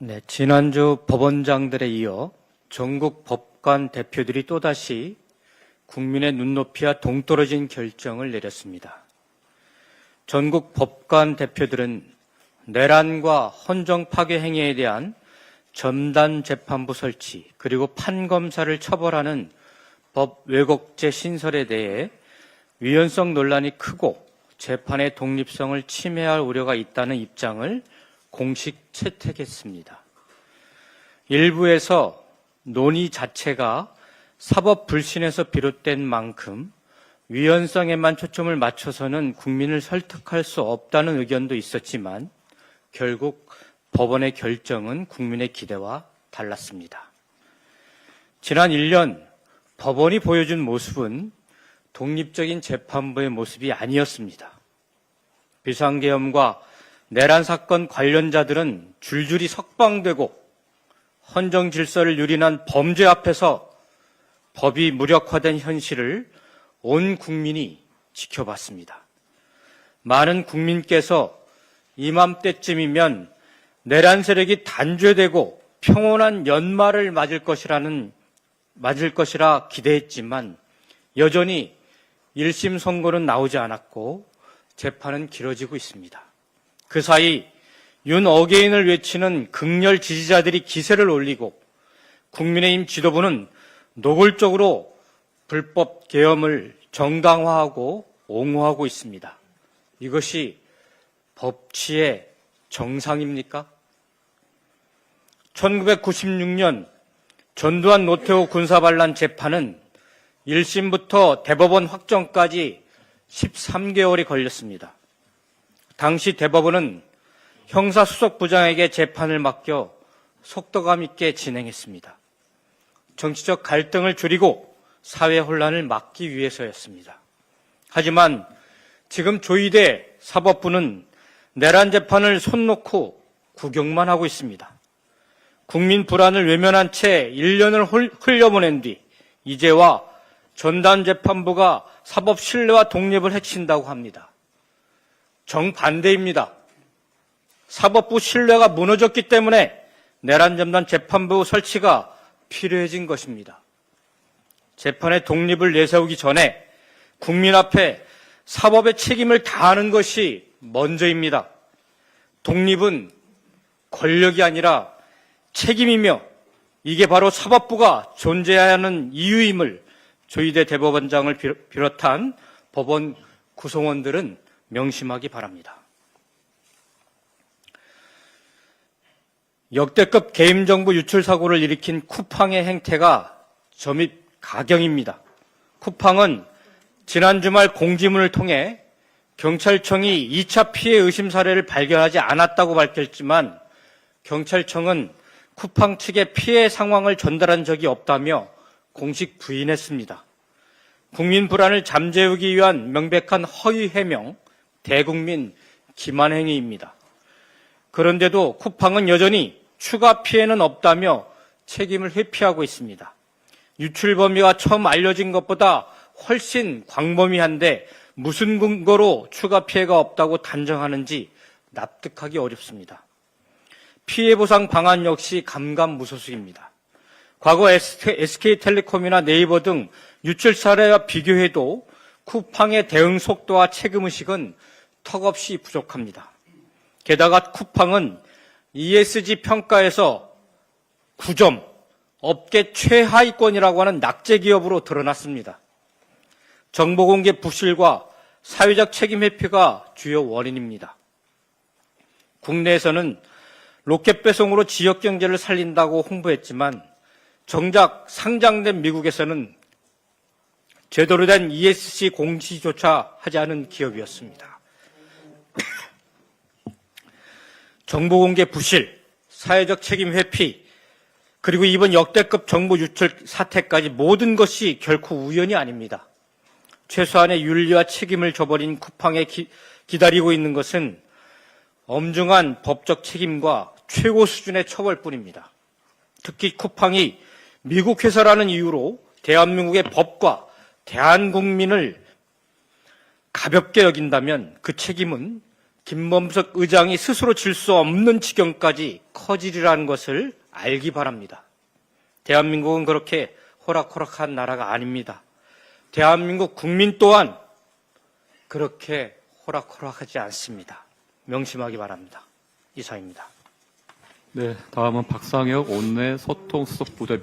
네, 지난주 법원장들에 이어 전국 법관 대표들이 또다시 국민의 눈높이와 동떨어진 결정을 내렸습니다. 전국 법관 대표들은 내란과 헌정 파괴 행위에 대한 전담 재판부 설치 그리고 판검사를 처벌하는 법 왜곡죄 신설에 대해 위헌성 논란이 크고 재판의 독립성을 침해할 우려가 있다는 입장을 공식 채택했습니다. 일부에서 논의 자체가 사법 불신에서 비롯된 만큼 위헌성에만 초점을 맞춰서는 국민을 설득할 수 없다는 의견도 있었지만 결국 법원의 결정은 국민의 기대와 달랐습니다. 지난 1년 법원이 보여준 모습은 독립적인 재판부의 모습이 아니었습니다. 비상계엄과 내란 사건 관련자들은 줄줄이 석방되고 헌정 질서를 유린한 범죄 앞에서 법이 무력화된 현실을 온 국민이 지켜봤습니다. 많은 국민께서 이맘때쯤이면 내란 세력이 단죄되고 평온한 연말을 맞을 것이라 기대했지만 여전히 1심 선고는 나오지 않았고 재판은 길어지고 있습니다. 그 사이 윤 어게인을 외치는 극렬 지지자들이 기세를 올리고 국민의힘 지도부는 노골적으로 불법 계엄을 정당화하고 옹호하고 있습니다. 이것이 법치의 정상입니까? 1996년 전두환 노태우 군사반란 재판은 1심부터 대법원 확정까지 13개월이 걸렸습니다. 당시 대법원은 형사수석부장에게 재판을 맡겨 속도감 있게 진행했습니다. 정치적 갈등을 줄이고 사회 혼란을 막기 위해서였습니다. 하지만 지금 조희대 사법부는 내란 재판을 손 놓고 구경만 하고 있습니다. 국민 불안을 외면한 채 1년을 흘려보낸 뒤 이제와 전담재판부가 사법 신뢰와 독립을 해친다고 합니다. 정반대입니다. 사법부 신뢰가 무너졌기 때문에 내란 전담 재판부 설치가 필요해진 것입니다. 재판의 독립을 내세우기 전에 국민 앞에 사법의 책임을 다하는 것이 먼저입니다. 독립은 권력이 아니라 책임이며 이게 바로 사법부가 존재해야 하는 이유임을 조희대 대법원장을 비롯한 법원 구성원들은 명심하기 바랍니다. 역대급 개임정부 유출 사고를 일으킨 쿠팡의 행태가 점입 가경입니다. 쿠팡은 지난 주말 공지문을 통해 경찰청이 2차 피해 의심 사례를 발견하지 않았다고 밝혔지만 경찰청은 쿠팡 측에 피해 상황을 전달한 적이 없다며 공식 부인했습니다. 국민 불안을 잠재우기 위한 명백한 허위 해명, 대국민 기만 행위입니다. 그런데도 쿠팡은 여전히 추가 피해는 없다며 책임을 회피하고 있습니다. 유출 범위가 처음 알려진 것보다 훨씬 광범위한데 무슨 근거로 추가 피해가 없다고 단정하는지 납득하기 어렵습니다. 피해 보상 방안 역시 감감무소식입니다. 과거 SK텔레콤이나 네이버 등 유출 사례와 비교해도 쿠팡의 대응 속도와 책임의식은 턱없이 부족합니다. 게다가 쿠팡은 ESG 평가에서 9점, 업계 최하위권이라고 하는 낙제 기업으로 드러났습니다. 정보공개 부실과 사회적 책임 회피가 주요 원인입니다. 국내에서는 로켓 배송으로 지역 경제를 살린다고 홍보했지만 정작 상장된 미국에서는 제대로 된 ESG 공시조차 하지 않은 기업이었습니다. 정보공개 부실, 사회적 책임 회피, 그리고 이번 역대급 정보 유출 사태까지 모든 것이 결코 우연이 아닙니다. 최소한의 윤리와 책임을 저버린 쿠팡에 기다리고 있는 것은 엄중한 법적 책임과 최고 수준의 처벌뿐입니다. 특히 쿠팡이 미국 회사라는 이유로 대한민국의 법과 대한국민을 가볍게 여긴다면 그 책임은 김범석 의장이 스스로 질 수 없는 지경까지 커지리라는 것을 알기 바랍니다. 대한민국은 그렇게 호락호락한 나라가 아닙니다. 대한민국 국민 또한 그렇게 호락호락하지 않습니다. 명심하기 바랍니다. 이상입니다. 네, 다음은 박상혁 원내 소통수석부대표.